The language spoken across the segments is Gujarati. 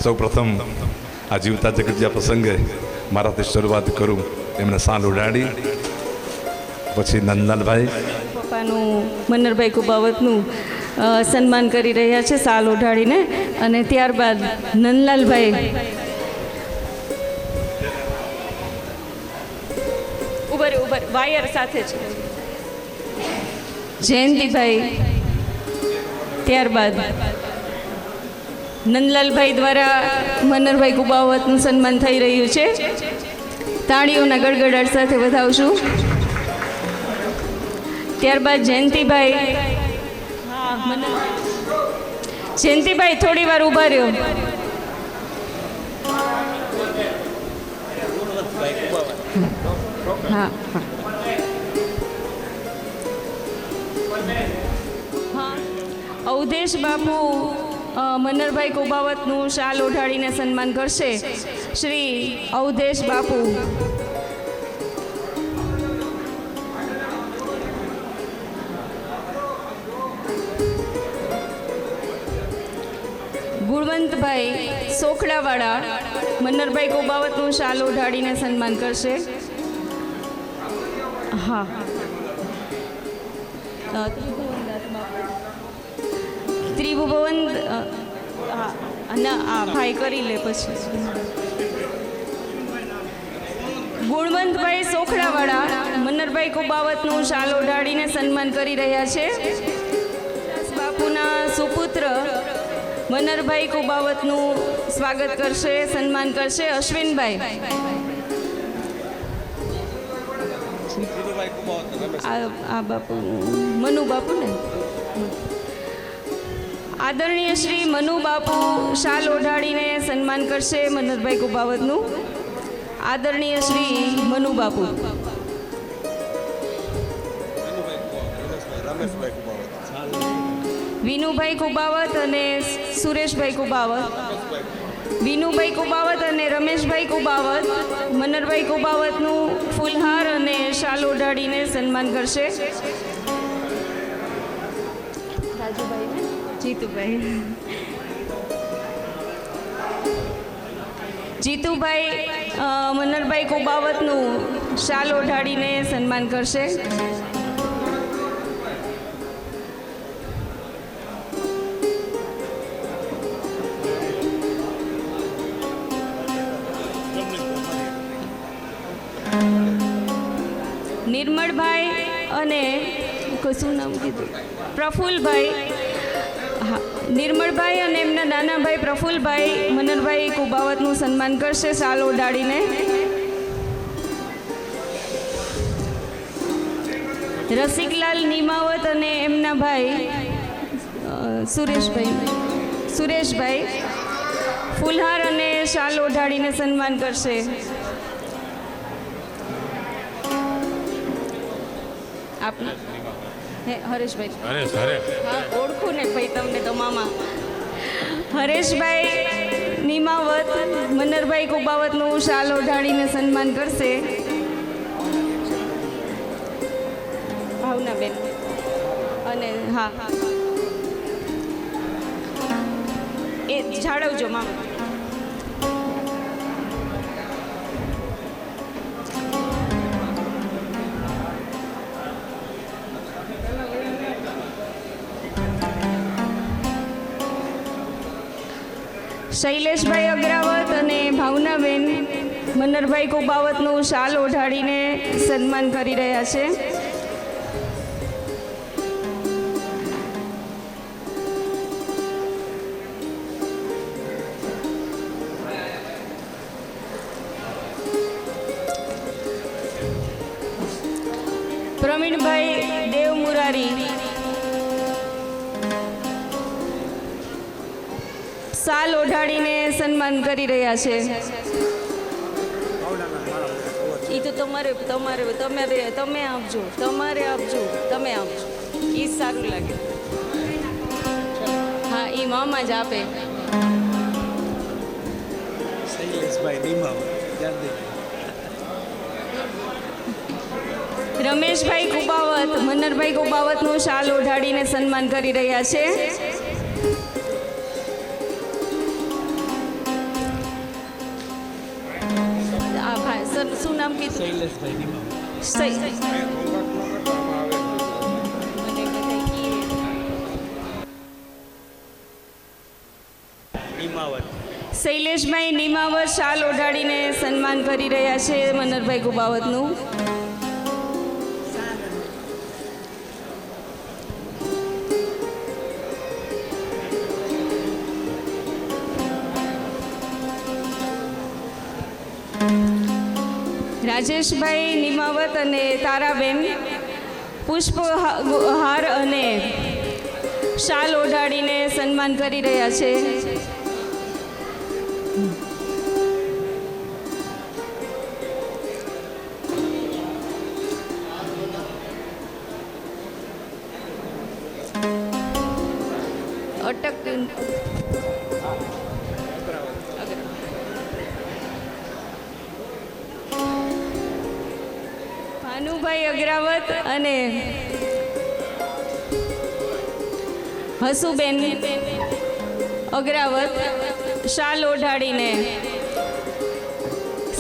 સૌ પ્રથમ આ જીવતા જગતજ્યા પ્રસંગે મારાથી શરૂઆત કરું. એમને સાલ ઉડાડી પછી નંદલાલભાઈ પપ્પાનું મન્નરભાઈ કુબાવતનું સન્માન કરી રહ્યા છે સાલ ઓઢાડીને. અને ત્યારબાદ નંદલાલભાઈ ઉભર વાયર સાથે છે. જયંતિભાઈ, ત્યારબાદ નંદલાલભાઈ દ્વારા મન્નરભાઈ કુબાવતનું સન્માન થઈ રહ્યું છે. તાળીઓના ગડગડાટ સાથે વધાવશું. ત્યારબાદ જયંતિભાઈ, જયંતિભાઈ થોડી વાર ઊભા રહ્યો. હા અવધેશ બાપુ મન્નરભાઈ કુબાવતનું શાલ ઓઢાડીને સન્માન કરશે. શ્રી અવધેશ બાપુ. ગુણવંતભાઈ સોખડાવાળા મન્નરભાઈ કુબાવતનું શાલ ઓઢાડીને સન્માન કરશે. હા ત્રિભુવન ના ભાઈ કરી લે પછી. ગુણવંતભાઈ સોખડાવાળા મન્નરભાઈ કુબાવતનું શાલ ઓઢાડીને સન્માન કરી રહ્યા છે. બાપુના સુપુત્ર મન્નરભાઈ કુબાવતનું સ્વાગત કરશે, સન્માન કરશે અશ્વિનભાઈ. આ બાપુ મનુ બાપુ ને આદરણીય શ્રી મનુ બાપુ શાલ ઓઢાડીને સન્માન કરશે મન્નરભાઈ કુબાવતનું. આદરણીય શ્રી મનુ બાપુ. વિનુભાઈ કુબાવત અને સુરેશભાઈ કુબાવત. વિનુભાઈ કુબાવત અને રમેશભાઈ કુબાવત મન્નરભાઈ કુબાવતનું ફૂલહાર અને શાલ ઓઢાડીને સન્માન કરશે. રાજુભાઈ, જીતુભાઈ. જીતુભાઈ મન્નરભાઈ કુબાવતનું શાલ ઓઢાડીને સન્માન કરશે. નિર્મળભાઈ અને કશું નામ કીધું પ્રફુલભાઈ. હા, નિર્મળભાઈ અને એમના નાનાભાઈ પ્રફુલભાઈ મન્નરભાઈ કુબાવતનું સન્માન કરશે શાલ ઓઢાડીને. રસિકલાલ નિમાવત અને એમના ભાઈ સુરેશભાઈ ફૂલહાર અને શાલ ઓઢાડીને સન્માન કરશે. આપના હરેશભાઈ. હા, ઓળખું ને ભાઈ તમને તો મામા. હરેશભાઈ નિમાવત મન્નરભાઈ કુબાવતનું શાલ ઓઢાડીને સન્માન કરશે. ભાવનાબેન અને હા એ જાળવજો મામા. શૈલેષભાઈ અગ્રાવત અને ભાવનાબેન મન્નરભાઈ કુબાવતનું શાલ ઓઢાડીને સન્માન કરી રહ્યા છે. પ્રવીણભાઈ દેવ મુરારી શાલ ઓઢાડીને સન્માન કરી રહ્યા છે. એ તો તમારે તમે આપજો, તમે આપજો. એ સારું લાગે. હા, એ મામા જ આપે. રમેશભાઈ કુબાવત મન્નરભાઈ કુબાવતનું શાલ ઓઢાડીને સન્માન કરી રહ્યા છે. શૈલેષભાઈ નિમાવત શાલ ઓઢાડીને સન્માન કરી રહ્યા છે મનરભાઈ કુબાવતનું. રાજેશભાઈ નિમાવત અને તારાબેન પુષ્પહાર અને શાલ ઓઢાડીને સન્માન કરી રહ્યા છે. ભાનુભાઈ અગ્રાવત અને હસુબેન અગ્રાવત શાલ ઓઢાડીને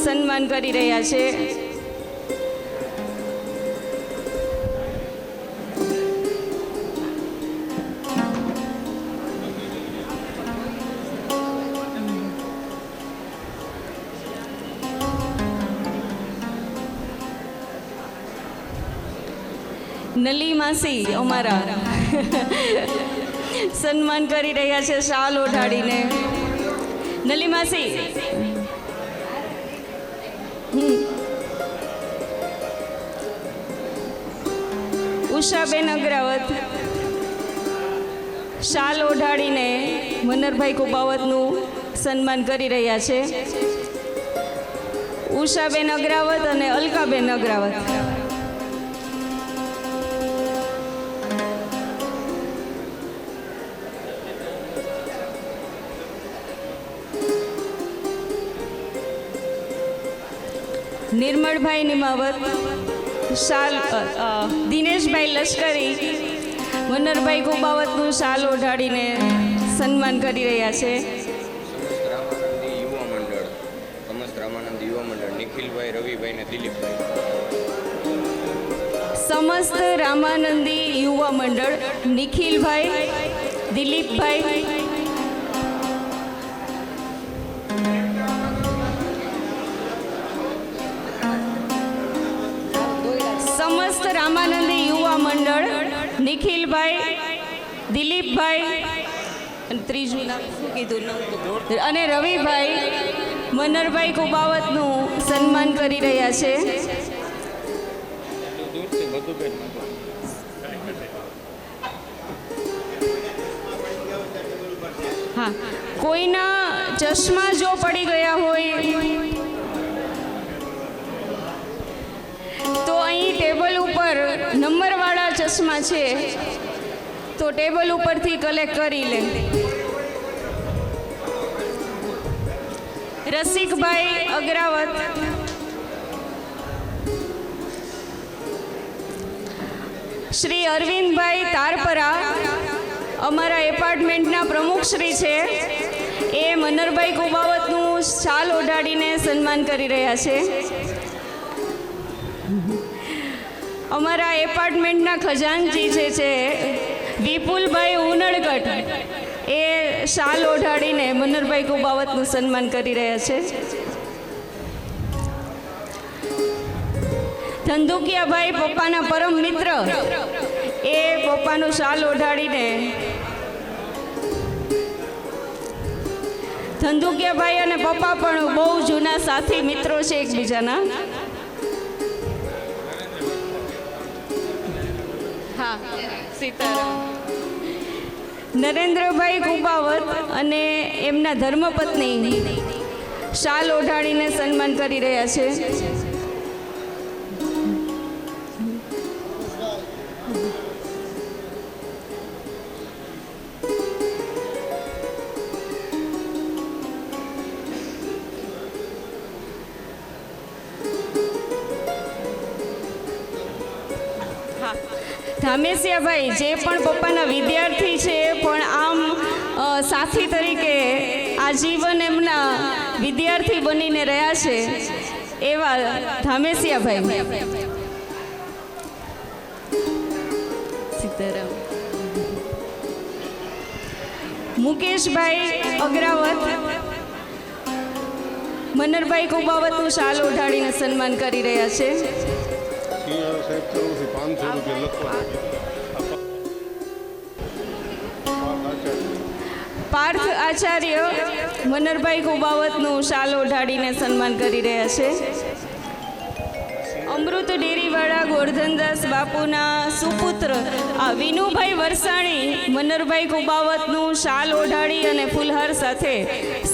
સન્માન કરી રહ્યા છે. નલી માસી અમારા સન્માન કરી રહ્યા છે શાલ ઓઢાડીને. નલી માસી ઉષાબેન અગ્રાવત શાલ ઓઢાડીને મનરભાઈ કુબાવતનું સન્માન કરી રહ્યા છે. ઉષાબેન અગ્રાવત અને અલકાબેન અગ્રાવત. નિર્મળભાઈ નિમાવત શાલ દિનેશભાઈ લશ્કરી મનરભાઈ કુબાવતનું શાલ ઓઢાડીને સન્માન કરી રહ્યા છે. સમસ્ત રામાનંદ યુવા મંડળ નિખિલભાઈ રવિભાઈ ને દિલીપભાઈ. સમસ્ત રામાનંદી યુવા મંડળ નિખિલભાઈ દિલીપભાઈ. સમસ્ત રામાનંદી યુવા મંડળ નિખિલભાઈ દિલીપભાઈ અને ત્રીજું નામ શું કીધું અને રવિભાઈ મનરભાઈ કુબાવતનું સન્માન કરી રહ્યા છે. હા, કોઈના ચશ્મા જો પડી ગયા હોય તો અહીં ટેબલ ઉપર નંબરવાળા ચશ્મા છે તો ટેબલ ઉપરથી કલેક્ટ કરી લે. રસિકભાઈ અગ્રાવત શ્રી અરવિંદભાઈ તારપરા અમારા એપાર્ટમેન્ટના પ્રમુખશ્રી છે એ મનરભાઈ કુબાવતનું શાલ ઓઢાડીને સન્માન કરી રહ્યા છે. અમારા એપાર્ટમેન્ટના ખજાનચી છે વિપુલભાઈ ઉનડગઢ એ શાલ ઓઢાડીને મનરભાઈ કુબાવતનું સન્માન કરી રહ્યા છે. ધંધુકિયાભાઈ પપ્પાના પરમ મિત્ર એ પપ્પાનું શાલ ઓઢાડીને ધંધુકિયાભાઈ અને પપ્પા પણ બહુ જૂના સાથી મિત્રો છે એકબીજાના. હા, સીતારામ. નરેન્દ્રભાઈ કુબાવત અને એમના ધર્મપત્ની શાલ ઓઢાડીને સન્માન કરી રહ્યા છે. ધામેશિયાભાઈ જે પણ પપ્પાના વિદ્યાર્થી છે પણ આમ સાથી તરીકે આજીવન એમના વિદ્યાર્થી બનીને રહ્યા છે એવા ધામેસિયાભાઈ. સીતારામ. મુકેશભાઈ અગ્રાવત મનરભાઈ કુબાવતનું શાલ ઓઢાડીને સન્માન કરી રહ્યા છે. પાર્થ આચાર્ય મનરભાઈ કુબાવતનું શાલ ઓઢાડીને સન્માન કરી રહ્યા છે. અમૃત ડેરીવાળા ગોરધનદાસ બાપુના સુપુત્ર વિનુભાઈ વરસાણી મનરભાઈ કુબાવતનું શાલ ઓઢાડી અને ફૂલહાર સાથે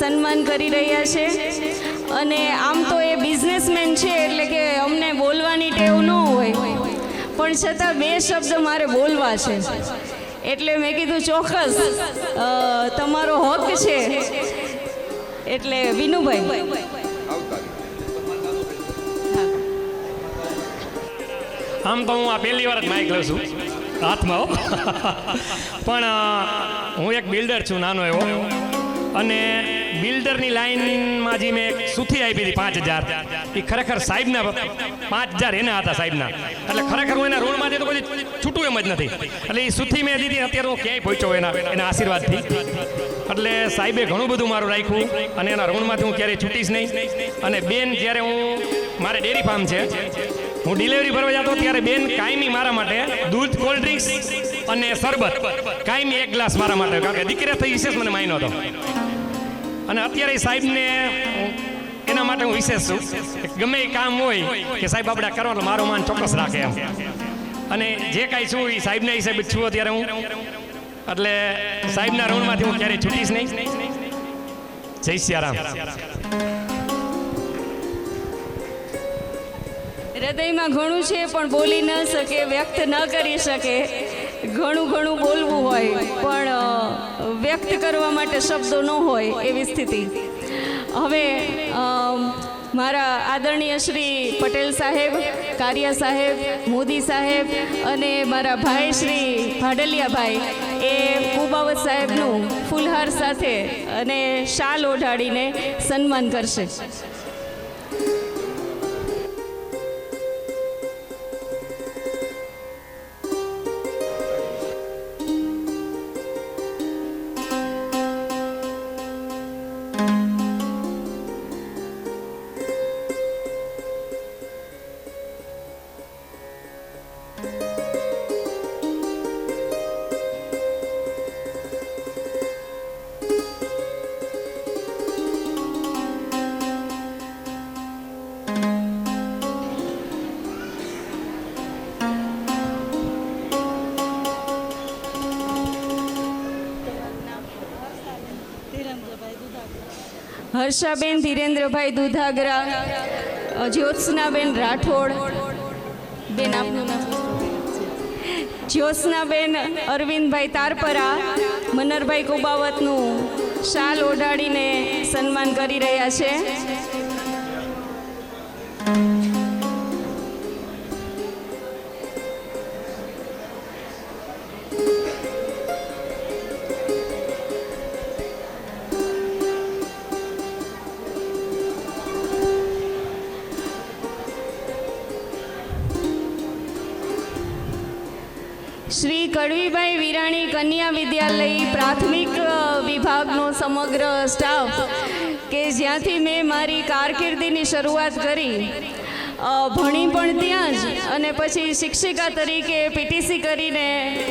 સન્માન કરી રહ્યા છે. અને આમ તો એ બિઝનેસમેન છે એટલે કે અમને બોલવાની ટેવ ન હોય, પણ છતાં બે શબ્દ મારે બોલવા છે એટલે મેં કીધું ચોક્કસ તમારો હક છે. એટલે વિનુભાઈ. આમ તો હું આ પહેલી વાર જ માઇક લઉં છું હાથમાં, પણ હું એક બિલ્ડર છું નાનો એવો, અને બિલ્ડરની લાઈનમાં જે મેં એક સુથી આપી હતી 5,000, એ ખરેખર સાહેબના 5,000 એના હતા સાહેબના, એટલે ખરેખર હું એના ઋણમાંથી તો કોઈ છૂટું એમ જ નથી. એટલે એ સુથી મેં દીધી, અત્યારે હું ક્યાંય પહોંચ્યો એના આશીર્વાદથી. એટલે સાહેબે ઘણું બધું મારું રાખ્યું અને એના ઋણમાંથી હું ક્યારેય છૂટીશ નહીં. અને બેન જ્યારે મારે ડેરી ફાર્મ છે, હું ડિલિવરી ભરવા જતો ત્યારે બેન કાયમી મારા માટે દૂધ, કોલ્ડ ડ્રિંક્સ અને શરબત કાયમી 1 ગ્લાસ મારા માટે, કારણ કે દીકરા થઈ વિશેષ મને માન્યો હતો. અને અત્યારે સાહેબને એના માટે હું વિશેષ છું. ગમે એ કામ હોય કે સાહેબ આપણે કરવાનું, મારો માન ચોક્કસ રાખે એમ. અને જે કાંઈ છું એ સાહેબના હિસાબે છું અત્યારે હું. એટલે સાહેબના ઋણમાંથી હું ક્યારેય છૂટીશ નહીં. જય સિયારામ. હૃદયમાં ઘણું છે પણ બોલી ન શકે, વ્યક્ત ન કરી શકે. ઘણું બોલવું હોય પણ વ્યક્ત કરવા માટે શબ્દો ન હોય એવી સ્થિતિ. હવે મારા આદરણીય શ્રી પટેલ સાહેબ, કારિયા સાહેબ, મોદી સાહેબ અને મારા ભાઈ શ્રી ભાડલિયાભાઈ એ કુબાવત સાહેબનું ફૂલહાર સાથે અને શાલ ઓઢાડીને સન્માન કરશે. હર્ષાબેન ધીરેન્દ્રભાઈ દુધાગરા, જ્યોત્સનાબેન રાઠોડ બેન, આપનું નામ? જ્યોત્સનાબેન અરવિંદભાઈ તારપરા મનરભાઈ કુબાવતનું શાલ ઓઢાડીને સન્માન કરી રહ્યા છે. શ્રી કડવીભાઈ વિરાણી કન્યા વિદ્યાલય પ્રાથમિક વિભાગનો સમગ્ર સ્ટાફ કે જ્યાંથી મેં મારી કારકિર્દીની શરૂઆત કરી, ભણી પણ ત્યાં જ અને પછી શિક્ષિકા તરીકે પીટીસી કરીને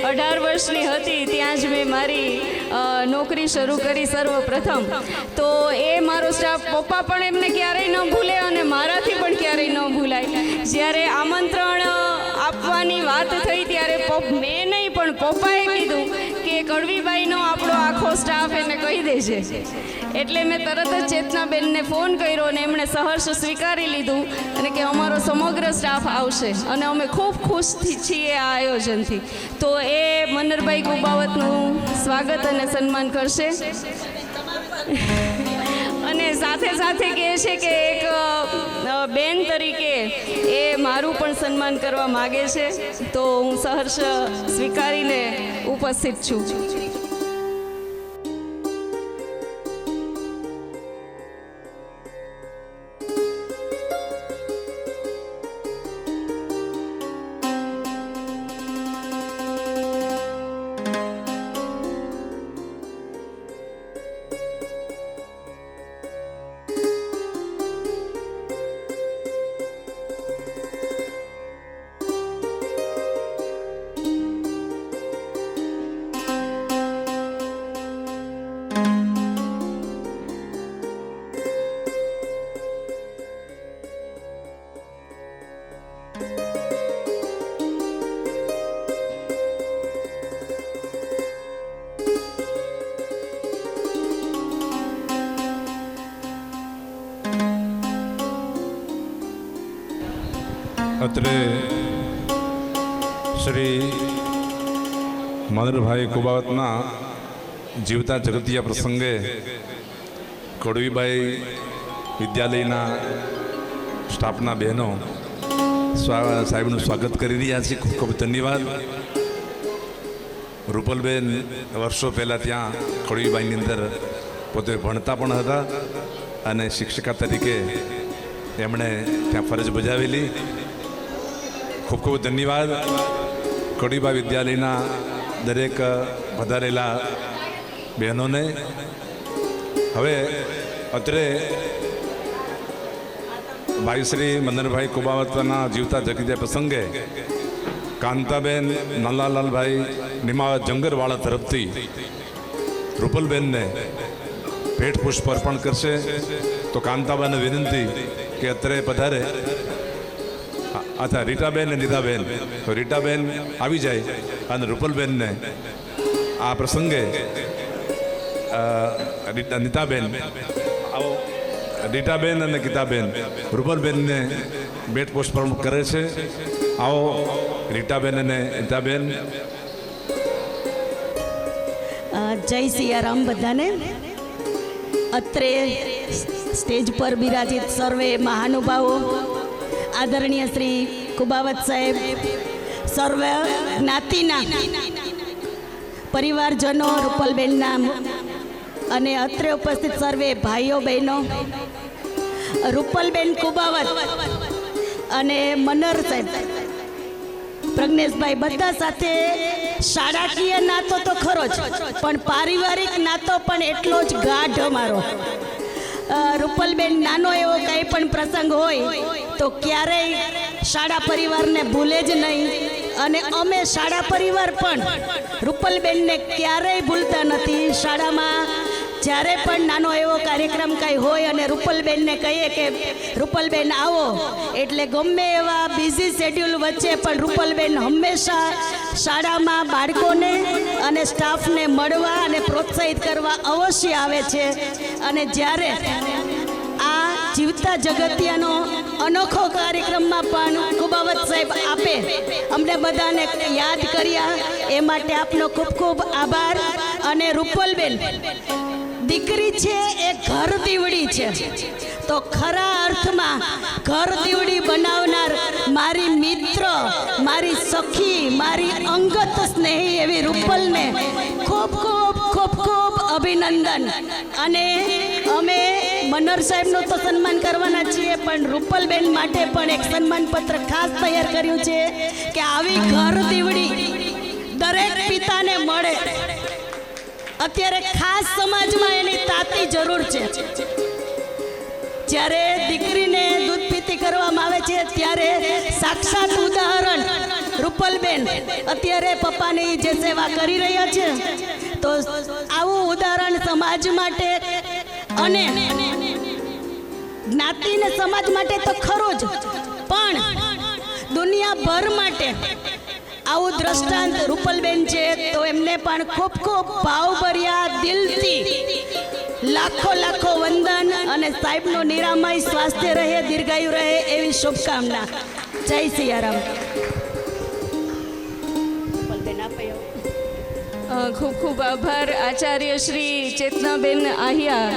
18 વર્ષની હતી ત્યાં જ મેં મારી નોકરી શરૂ કરી સર્વપ્રથમ. તો એ મારો સ્ટાફ, પપ્પા પણ એમને ક્યારેય ન ભૂલે અને મારાથી પણ ક્યારેય ન ભૂલાય. જ્યારે આમંત્રણ આપવાની વાત થઈ ત્યારે મેં નહીં પણ પપ્પાએ કીધું કે કડવીબાઈનો આપણો આખો સ્ટાફ એને કહી દેજે. એટલે મેં તરત જ ચેતનાબેનને ફોન કર્યો અને એમણે સહર્ષ સ્વીકારી લીધું અને કે અમારો સમગ્ર સ્ટાફ આવશે અને અમે ખૂબ ખુશ છીએ આ આયોજનથી. તો એ મનરભાઈ કુબાવતનું સ્વાગત અને સન્માન કરશે અને સાથે સાથે કહે છે કે એક બેન તરીકે એ મારું પણ સન્માન કરવા માગે છે. તો હું સહર્ષ સ્વીકારીને ઉપસ્થિત છું. અત્રે શ્રી મનરભાઈ કુબાવતના જીવતા જગતિયા પ્રસંગે કડવીબાઈ વિદ્યાલયના સ્ટાફના બહેનો સાહેબનું સ્વાગત કરી રહ્યા છે. ખૂબ ખૂબ ધન્યવાદ. રૂપલબેન વર્ષો પહેલાં ત્યાં કડવીબાઈની અંદર પોતે ભણતા પણ હતા અને શિક્ષિકા તરીકે એમણે ત્યાં ફરજ બજાવેલી. ખૂબ ખૂબ ધન્યવાદ કડવીબાઈ વિદ્યાલયના દરેક વધારેલા બહેનોને. હવે અત્રે ભાઈ શ્રી મદનભાઈ કુબાવતના જીવતા જગતિયા પ્રસંગે કાંતાબેન નંદલાલભાઈ નિમાવત જંગરવાળા તરફથી રૂપલબેનને ભેટ પુષ્પ અર્પણ કરશે. તો કાંતાબેનને વિનંતી કે અત્રે પધારે. અચ્છા, રીટાબેન અને નીતાબેન, તો રીટાબેન આવી જાય અને રૂપલબેનને આ પ્રસંગે નીતાબેન આવો, રીટાબેન અને ગીતાબેન રૂપલબેનને ભેટ પુષ્પ કરે છે. આવો રીટાબેન અને નીતાબેન. જય સિયારામ બધાને. અત્રે સ્ટેજ પર બિરાજિત સર્વે મહાનુભાવો, આદરણીય શ્રી કુબાવત સાહેબ, સર્વ જ્ઞાતિના પરિવારજનો, રૂપલબેનના અને અત્રે ઉપસ્થિત સર્વે ભાઈઓ બહેનો, રૂપલબેન કુબાવત અને મનર સાહેબ, પ્રજ્ઞેશભાઈ, બધા સાથે શાળાકીય નાતો તો ખરો જ, પણ પારિવારિક નાતો પણ એટલો જ ગાઢ અમારો. રૂપલબેન નાનો એવો કંઈ પણ પ્રસંગ હોય તો ક્યારેય શાળા પરિવારને ભૂલે જ નહીં, અને અમે શાળા પરિવાર પણ રૂપલબેનને ક્યારેય ભૂલતા નથી. શાળામાં જ્યારે પણ નાનો એવો કાર્યક્રમ કંઈ હોય અને રૂપલબેનને કહીએ કે રૂપલબેન આવો, એટલે ગમે એવા બિઝી શેડ્યુલ વચ્ચે પણ રૂપલબેન હંમેશા શાળામાં બાળકોને અને સ્ટાફને મળવા અને પ્રોત્સાહિત કરવા અવશ્ય આવે છે. અને જ્યારે આ જીવતા જગતિયાનો અનોખો કાર્યક્રમમાં પણ કુબાવત સાહેબ આપે અમને બધાને યાદ કર્યા, એ માટે આપનો ખૂબ ખૂબ આભાર. અને રૂપલબેન દીકરી છે એ ઘર દીવડી છે, તો ખરા અર્થમાં ઘર દીવડી બનાવનાર મારી મિત્ર, મારી સખી, મારી અંગત સ્નેહી એવી રૂપલને ખૂબ ખૂબ ખૂબ ખૂબ અભિનંદન. અને અમે મનર સાહેબનું તો સન્માન કરવાના છીએ, પણ રૂપલબેન માટે પણ એક સન્માન પત્ર ખાસ તૈયાર કર્યું છે કે આવી ઘર દીવડી દરેક પિતાને મળે. અત્યારે ખાસ સમાજમાં એની તાતી જરૂર છે. જ્યારે દીકરીને દૂધ પીતી કરવામાં આવે છે ત્યારે સાક્ષાત ઉદાહરણ રૂપલબેન અત્યારે પપ્પાની જે સેવા કરી રહ્યા છે, તો આવું ઉદાહરણ સમાજ માટે અને જ્ઞાતિને સમાજ માટે તો ખરું જ, પણ દુનિયાભર માટે આવું દ્રષ્ટાંત રૂપલબેન છે. તો એમને પણ ખૂબ ખૂબ ભાવભર્યા દિલથી લાખો લાખો વંદન, અને સાહેબનું નિરામય સ્વાસ્થ્ય રહે, દીર્ઘાયુ રહે એવી શુભકામના. જય સિયારામ. ખૂબ ખૂબ આભાર આચાર્ય શ્રી ચેતનાબેન આહિયા,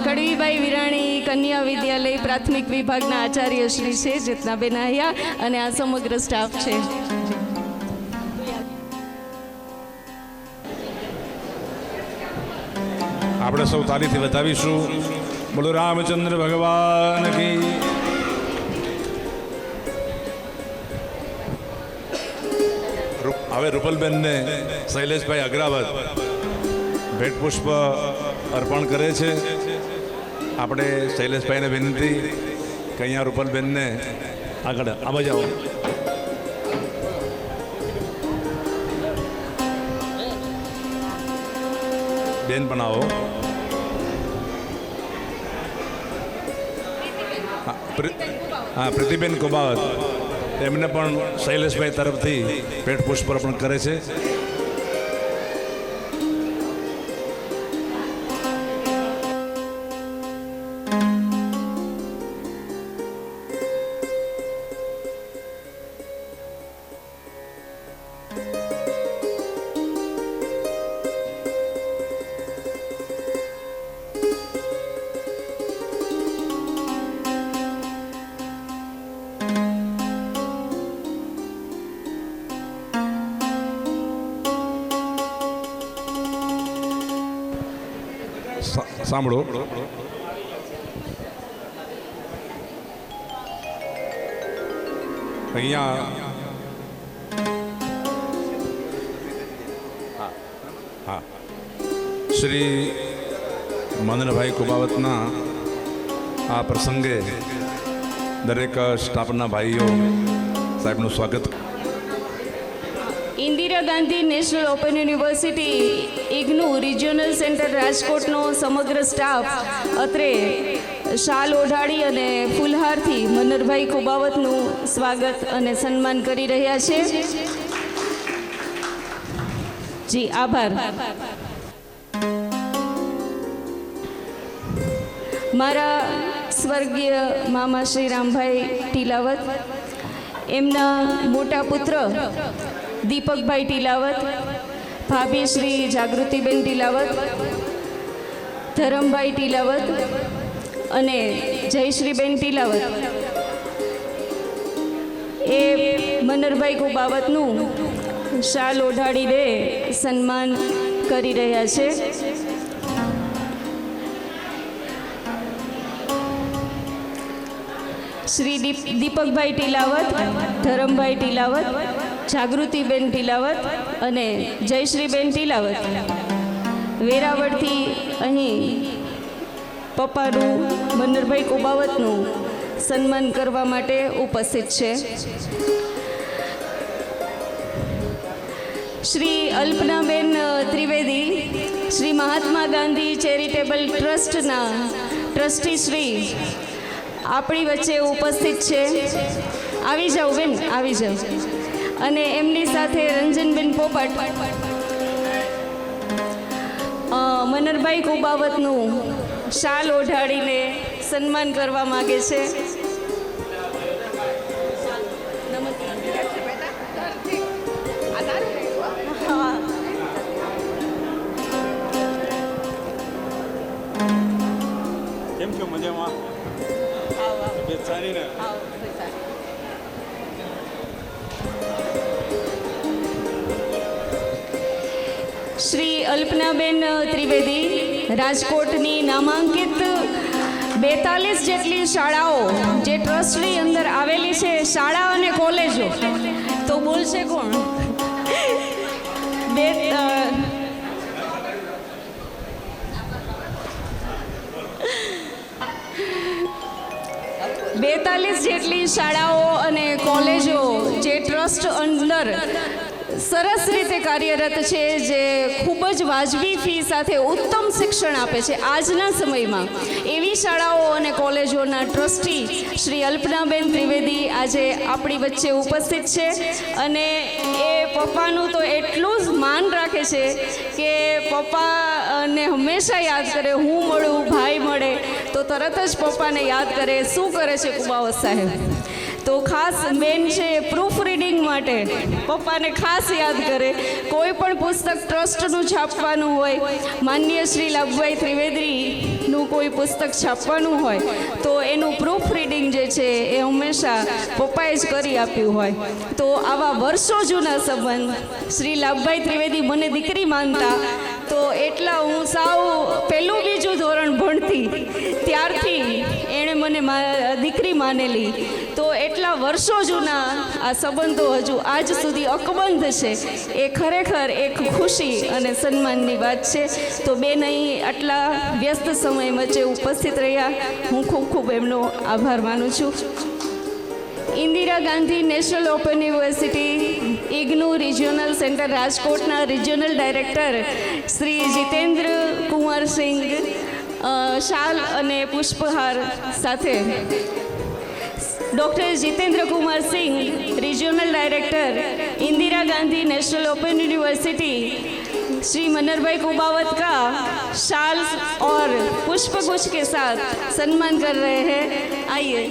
કડવીબાઈ વિરાણી કન્યા વિદ્યાલય પ્રાથમિક વિભાગના આચાર્ય શ્રી છે ચેતનાબેન આહિયા, અને આ સમગ્ર સ્ટાફ છે. આપણે સૌ તાલીથી બતાવીશું. બોલો રામચંદ્ર ભગવાન કી. હવે રૂપલબેનને શૈલેષભાઈ અગ્રાવત ભેટ પુષ્પ અર્પણ કરે છે. આપણે શૈલેષભાઈને વિનંતી કે અહીંયા રૂપલબેનને આગળ આવા જાઓ. બેન પણ આવો. હા, પ્રીતિબેન કુબાવત, એમને પણ શૈલેષભાઈ તરફથી ભેટ પુષ્પ અર્પણ કરે છે. સાંભળો. અહીંયા હા શ્રી મદનભાઈ કુબાવતના આ પ્રસંગે દરેક સ્ટાફના ભાઈઓ સાહેબનું સ્વાગત. Indira Gandhi national open university IGNOU regional centre રાજકોટનો સમગ્ર સ્ટાફ અત્રે શાલ ઓઢાડી અને ફૂલહારથી મનરભાઈ કુબાવતનું સ્વાગત અને સન્માન કરી રહ્યા છે. જી આભાર. મારા સ્વર્ગીય મામા શ્રી રામભાઈ ટીલાવત, એમના મોટા પુત્ર દીપકભાઈ ટીલાવત, ભાભી શ્રી જાગૃતિબેન ટીલાવત, ધરમભાઈ ટીલાવત અને જયશ્રીબેન ટીલાવત એ મનરભાઈ કુબાવતનું શાલ ઓઢાડીને સન્માન કરી રહ્યા છે. શ્રી દીપકભાઈ ટીલાવત, ધરમભાઈ ટીલાવત, જાગૃતિબેન ટીલાવત અને જયશ્રીબેન ટીલાવત વેરાવળથી અહીં પપ્પાનું મનરભાઈ કુબાવતનું સન્માન કરવા માટે ઉપસ્થિત છે. શ્રી અલ્પનાબેન ત્રિવેદી, શ્રી મહાત્મા ગાંધી ચેરિટેબલ ટ્રસ્ટના ટ્રસ્ટી શ્રી આપણી વચ્ચે ઉપસ્થિત છે. આવી જાઓ બેન, આવી જાઓ. અને એમની સાથે રંજનબેન પોપટ મનરભાઈ કુબાવતનું શાલ ઓઢાડીને સન્માન કરવા માગે છે. કેમ છો? મજામાં? તબિયત સારી ને? શ્રી અલ્પનાબેન ત્રિવેદી રાજકોટની નામાંકિત 42 જેટલી શાળાઓ જે ટ્રસ્ટની અંદર આવેલી છે, શાળા અને કોલેજો, તો બોલશે કોણ? 42 જેટલી શાળાઓ અને કોલેજો જે ટ્રસ્ટ અંદર સરસ રીતે કાર્યરત છે, જે ખૂબ જ વાજબી ફી સાથે ઉત્તમ શિક્ષણ આપે છે. આજના સમયમાં એવી શાળાઓ અને કોલેજોના ટ્રસ્ટી શ્રી અલ્પનાબેન ત્રિવેદી આજે આપણી વચ્ચે ઉપસ્થિત છે. અને એ પપ્પાનું તો એટલું જ માન રાખે છે કે પપ્પાને હંમેશા યાદ કરે. હું મળું, ભાઈ મળે તો તરત જ પપ્પાને યાદ કરે. શું કરે છે કુબાવત સાહેબ? તો ખાસ મેન છે પ્રૂફ રીડિંગ માટે પપ્પાને ખાસ યાદ કરે. કોઈ પણ પુસ્તક ટ્રસ્ટનું છાપવાનું હોય, માનનીય શ્રી લાભભાઈ ત્રિવેદીનું કોઈ પુસ્તક છાપવાનું હોય તો એનું પ્રૂફ રીડિંગ જે છે એ હંમેશા પપ્પાએ જ કરી આપ્યું હોય. તો આવા વર્ષો જૂના સંબંધ. શ્રી લાભભાઈ ત્રિવેદી મને દીકરી માનતા, તો એટલા હું સાવ પહેલું બીજું ધોરણ ભણતી ત્યારથી એણે મને દીકરી માનેલી. તો એટલા વર્ષો જૂના આ સંબંધો હજુ આજ સુધી અકબંધ છે. એ ખરેખર એક ખુશી અને સન્માનની વાત છે. તો બેન અહીં આટલા વ્યસ્ત સમય વચ્ચે ઉપસ્થિત રહ્યા, હું ખૂબ ખૂબ એમનો આભાર માનું છું. Indira Gandhi national open university IGNOU regional centre રાજકોટના રિજિયોનલ ડાયરેક્ટર શ્રી જીતેન્દ્ર કુંવર સિંઘ શાલ અને પુષ્પહાર સાથે doctor Jitendra Kumar Singh, regional director Indira Gandhi national open university, Shri Manharbhai Kubavat का शाल और पुष्पगुच्छ के साथ सम्मान कर रहे हैं. आइए.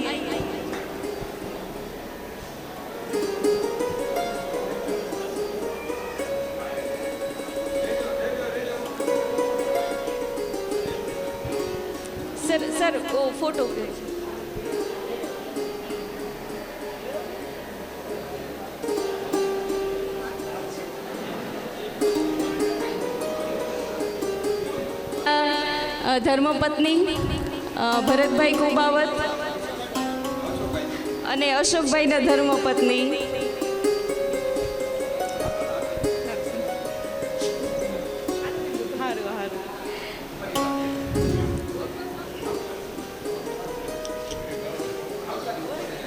सर सर वो फोटो ધર્મપત્ની ભરતભાઈ કુબાવત અને અશોકભાઈના ધર્મપત્ની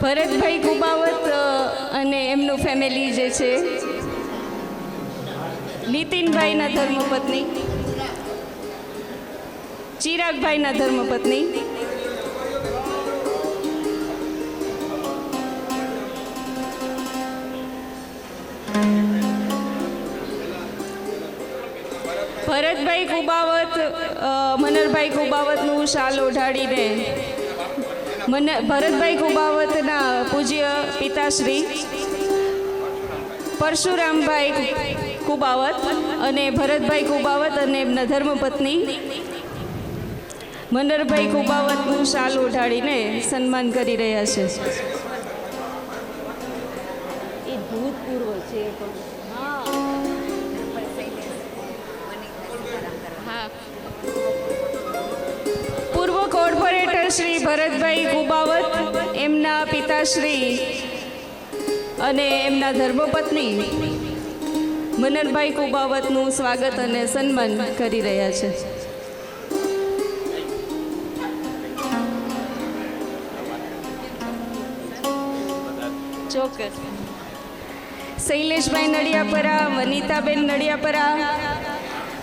ભરતભાઈ કુબાવત અને એમનું ફેમિલી જે છે, નીતિનભાઈના ધર્મપત્ની, ચિરાગભાઈના ધર્મપત્ની, ભરતભાઈ કુબાવત મનરભાઈ કુબાવતનું શાલ ઓઢાડીને ભરતભાઈ કુબાવતના પૂજ્ય પિતાશ્રી પરશુરામભાઈ કુબાવત અને ભરતભાઈ કુબાવત અને એમના ધર્મપત્ની મનરભાઈ કુબાવતનું શાલ ઓઢાડીને સન્માન કરી રહ્યા છે. એ ભૂતપૂર્વ છે. પૂર્વ કોર્પોરેટર શ્રી ભરતભાઈ કુબાવત, એમના પિતાશ્રી અને એમના ધર્મપત્ની મનરભાઈ કુબાવતનું સ્વાગત અને સન્માન કરી રહ્યા છે. ચોક્કસ. શૈલેષભાઈ નડિયાપરા, વનિતાબેન નડિયાપરા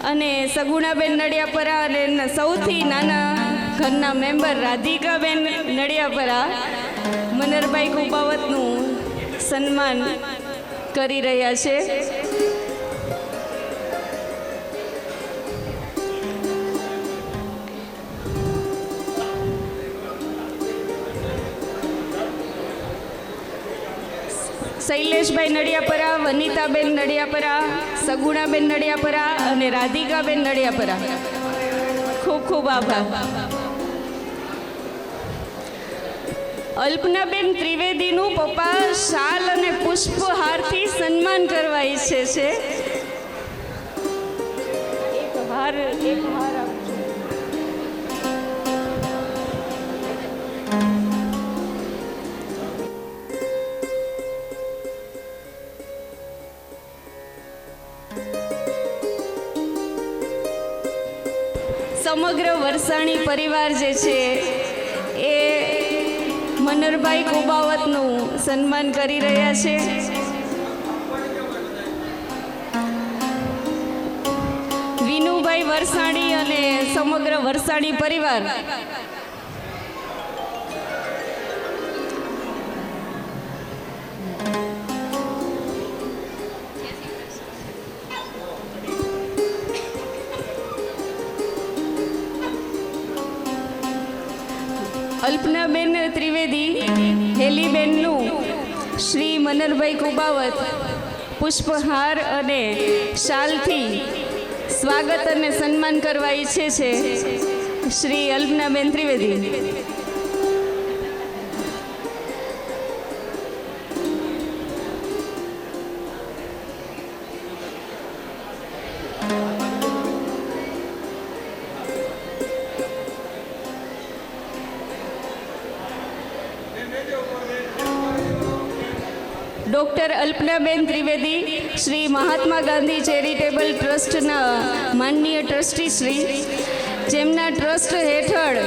અને સગુણાબેન નડિયાપરા અને એમના સૌથી નાના ઘરના મેમ્બર રાધિકાબેન નડિયાપરા મનરભાઈ કુબાવતનું સન્માન કરી રહ્યા છે. શૈલેષભાઈ નડિયાપરા, વનિતાબેન નડિયાપરા, સગુણાબેન નડિયાપરા અને રાધિકાબેન નડિયાપરા, ખૂબ ખૂબ આભાર. અલ્પનાબેન ત્રિવેદીનું પપ્પા શાલ અને પુષ્પહારથી સન્માન કરવા ઈચ્છે છે. એક હાર આપજો. સમગ્ર વરસાણી પરિવાર જે છે એ મનરભાઈ કુબાવતનું સન્માન કરી રહ્યા છે. વિનુભાઈ વરસાણી અને સમગ્ર વરસાણી પરિવાર અલ્પનાબેન ત્રિવેદી, હેલીબેનનું શ્રી મનરભાઈ કુબાવત પુષ્પહાર અને શાલથી સ્વાગત અને સન્માન કરવા ઈચ્છે છે. શ્રી અલ્પનાબેન ત્રિવેદી. ડૉક્ટર અલ્પનાબેન ત્રિવેદી શ્રી મહાત્મા ગાંધી ચેરિટેબલ ટ્રસ્ટના માનનીય ટ્રસ્ટી શ્રી, જેમના ટ્રસ્ટ હેઠળ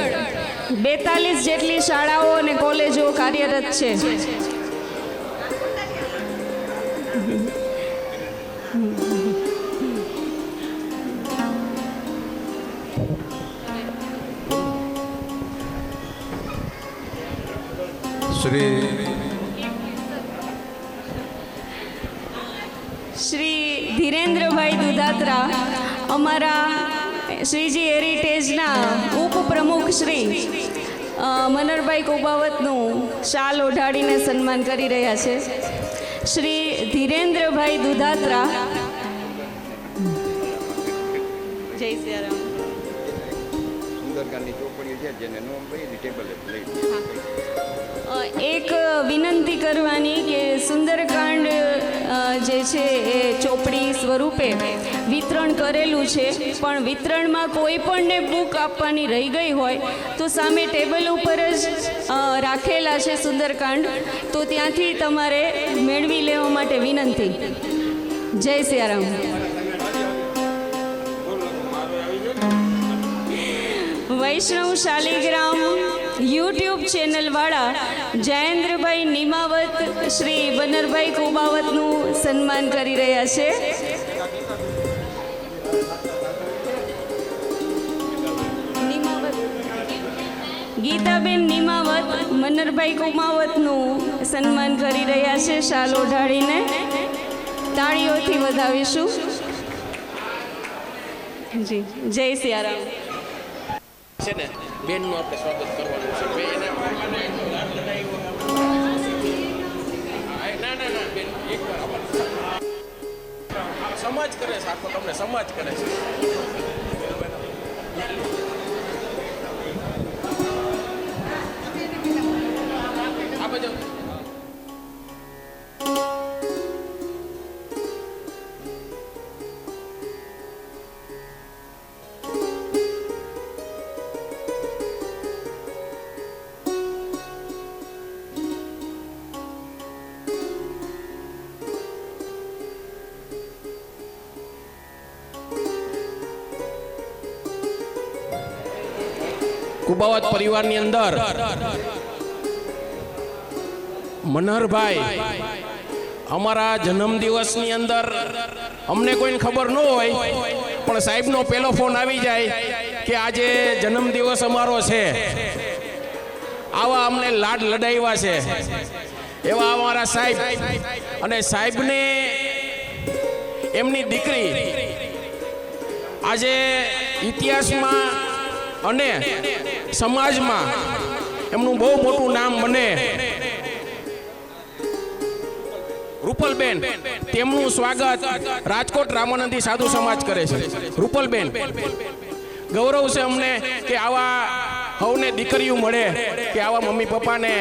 42 જેટલી શાળાઓ અને કોલેજો કાર્યરત છે. શ્રી ધીરેન્દ્રભાઈ દુધાત્રા, અમારા શ્રીજી હેરિટેજના ઉપપ્રમુખ શ્રી મનરભાઈ કુબાવતનું શાલ ઓઢાડીને સન્માન કરી રહ્યા છે. શ્રી ધીરેન્દ્રભાઈ દુધાત્રા. જય સિયારામ. સુંદરકાંડની ચોપડીઓ છે જેને નો ભાઈ ટેબલ લઈ. એક વિનંતી કરવાની કે સુંદરકાંડ જે છે એ ચોપડી સ્વરૂપે વિતરણ કરેલું છે, પણ વિતરણમાં કોઈ પણને બુક આપવાની રહી ગઈ હોય તો સામે ટેબલ ઉપર જ રાખેલા છે સુંદરકાંડ, તો ત્યાંથી તમારે મેળવી લેવા માટે વિનંતી. જય સિયારામ. વૈષ્ણવ શાલિગ્રામ યુટ્યુબ ચેનલવાળા જયેન્દ્રભાઈ નિમાવત શ્રી બનરભાઈ કુબાવતનું સન્માન કરી રહ્યા છે. ગીતાબેન નિમાવત મનરભાઈ કુમાવતનું સન્માન કરી રહ્યા છે. શાલ ઓઢાડીને તાળીઓથી વધાવીશું. જી, જય સિયારામ. છે ને બેનનું આપણે સ્વાગત કરવાનું છે. ના બેન એકવાર સમાજ કરે છે, આખો તમને સમાજ કરે છે. આ બાજુ કુબાવત પરિવારની અંદર મનહરભાઈ અમારા જન્મદિવસની અંદર અમને કોઈને ખબર ન હોય, પણ સાહેબનો પહેલો ફોન આવી જાય કે આજે જન્મદિવસ અમારો છે. આવા અમને લાડ લડાવ્યા છે એવા અમારા સાહેબ. અને સાહેબને એમની દીકરી આજે ઇતિહાસમાં અને સમાજમાં એમનું બહુ મોટું નામ બને. રૂપલબેન, તેમનું સ્વાગત રાજકોટ રામાનંદી સાધુ સમાજ કરે છે. રૂપલબેન, ગૌરવ છે અમને કે આવા હવને દીકરીઓ મળે, કે આવા મમ્મી પપ્પાને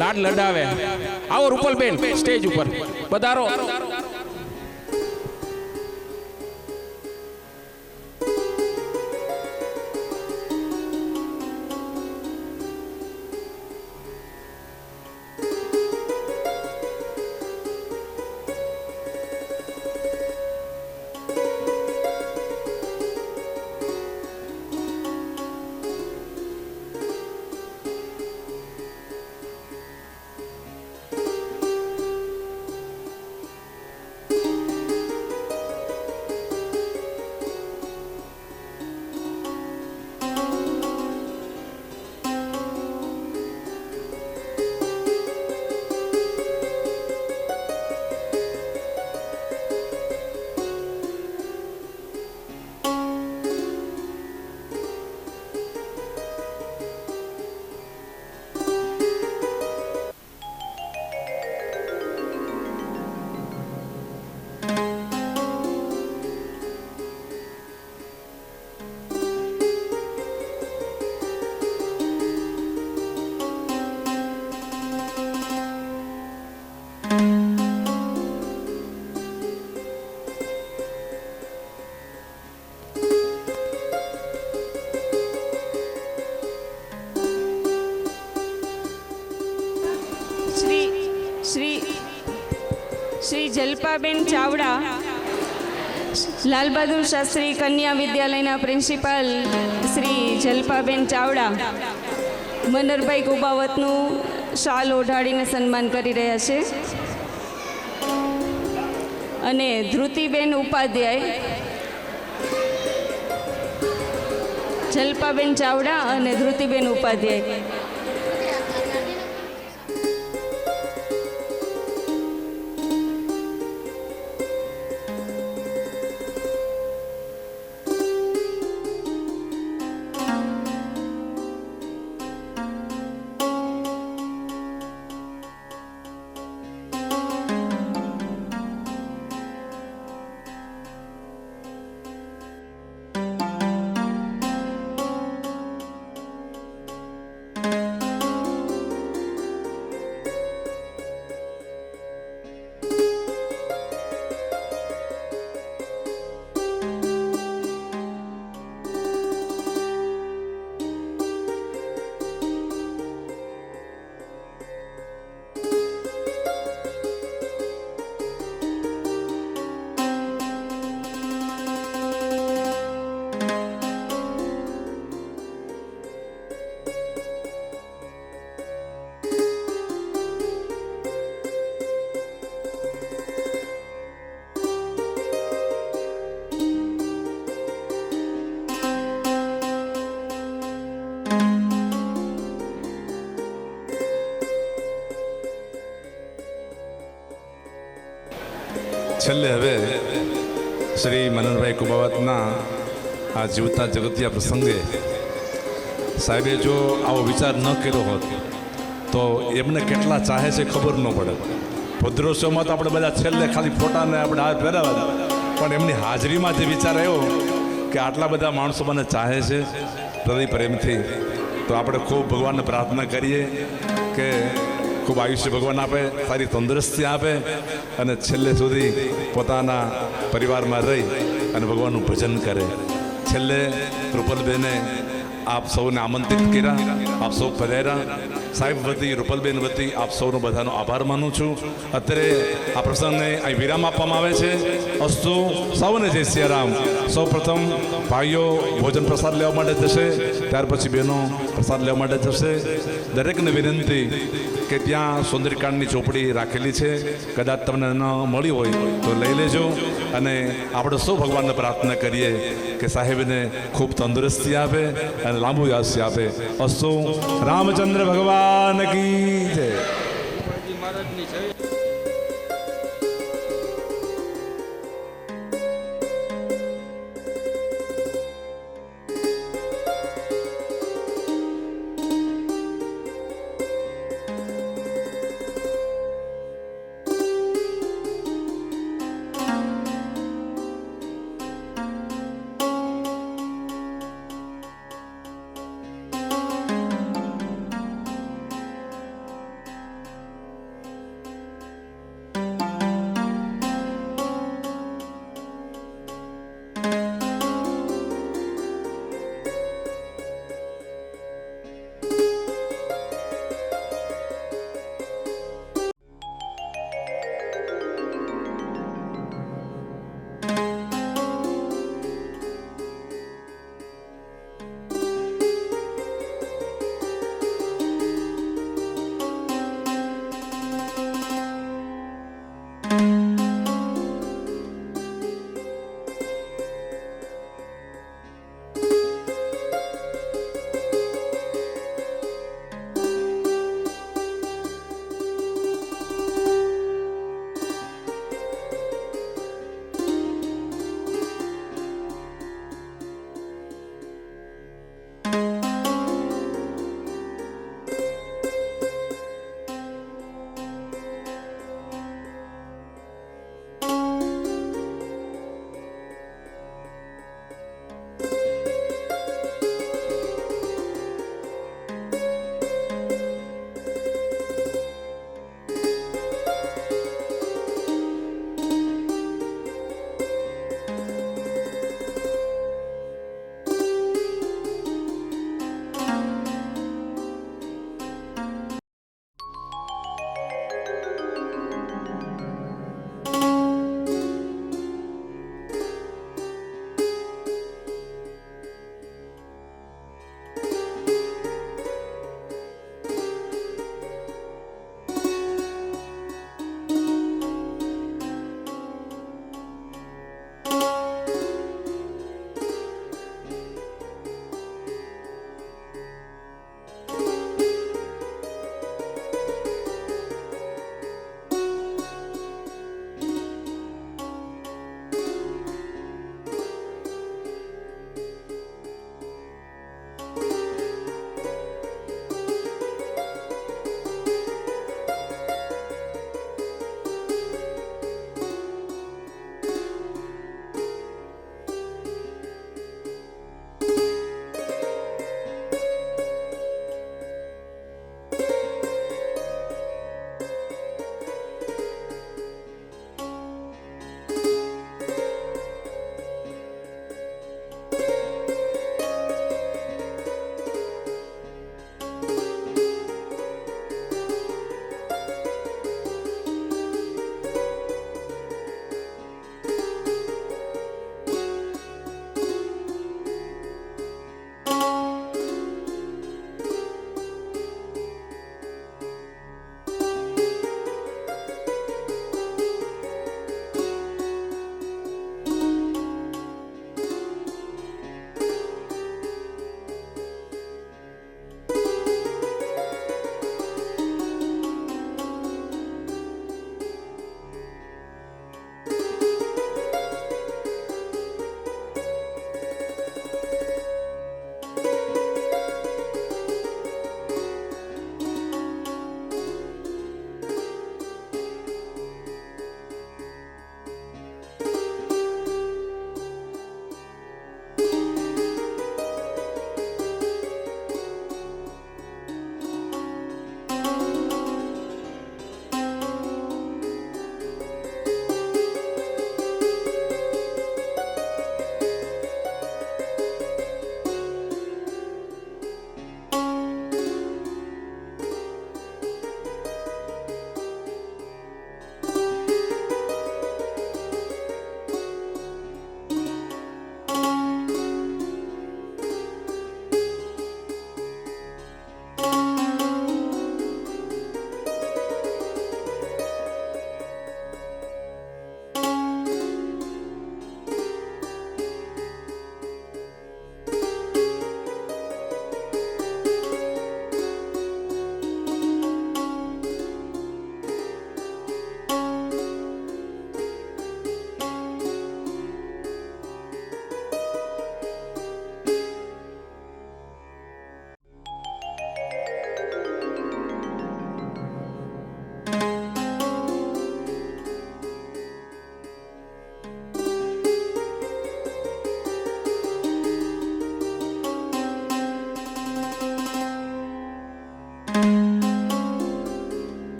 લાડ લડાવે. આવો રૂપલબેન સ્ટેજ ઉપર પધારો. શ્રી જલ્પાબેન ચાવડા, લાલબહાદુર શાસ્ત્રી કન્યા વિદ્યાલયના પ્રિન્સિપાલ શ્રી જલ્પાબેન ચાવડા મનરભાઈ કુબાવતનું શાલ ઓઢાડીને સન્માન કરી રહ્યા છે. અને ધ્રુતિબેન ઉપાધ્યાય, જલ્પાબેન ચાવડા અને ધ્રુતિબેન ઉપાધ્યાય. છેલ્લે હવે શ્રી મનનભાઈ કુબાવતના આ જીવતા જગતિયા પ્રસંગે સાહેબે જો આવો વિચાર ન કર્યો હોત તો એમને કેટલા ચાહે છે ખબર ન પડે. ભદ્રોત્સવમાં તો આપણે બધા છેલ્લે ખાલી ફોટાને આપણે હાથ પહેરાવા, પણ એમની હાજરીમાં જે વિચાર આવ્યો કે આટલા બધા માણસો મને ચાહે છે હૃદય પ્રેમથી, તો આપણે ખૂબ ભગવાનને પ્રાર્થના કરીએ કે ખૂબ આયુષ્ય ભગવાન આપે, સારી તંદુરસ્તી આપે અને છેલ્લે સુધી પોતાના પરિવારમાં રહી અને ભગવાનનું ભજન કરે. છેલ્લે રૂપલબેને આપ સૌને આમંત્રિત કર્યા, આપ સૌ પધાર્યા. સાહેબ વતી, રૂપલબેન વતી આપ સૌનો બધાનો આભાર માનું છું. અત્યારે આ પ્રસંગને અહીં વિરામ આપવામાં આવે છે. અસ્તુ સૌને જય સિયારામ. સૌ પ્રથમ ભાઈઓ ભોજન પ્રસાદ લેવા માટે જશે, ત્યાર પછી બહેનો પ્રસાદ લેવા માટે જશે. દરેકને વિનંતી કે ત્યાં સુંદરકાંડની ચોપડી રાખેલી છે, કદાચ તમને ન મળી હોય તો લઈ લેજો. અને આપણે સૌ ભગવાનને પ્રાર્થના કરીએ કે સાહેબને ખૂબ તંદુરસ્તી આપે અને લાંબુ આયુષ્ય આપે. અસ્તુ રામચંદ્ર ભગવાન કી જય. મહારાજની જય.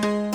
છે.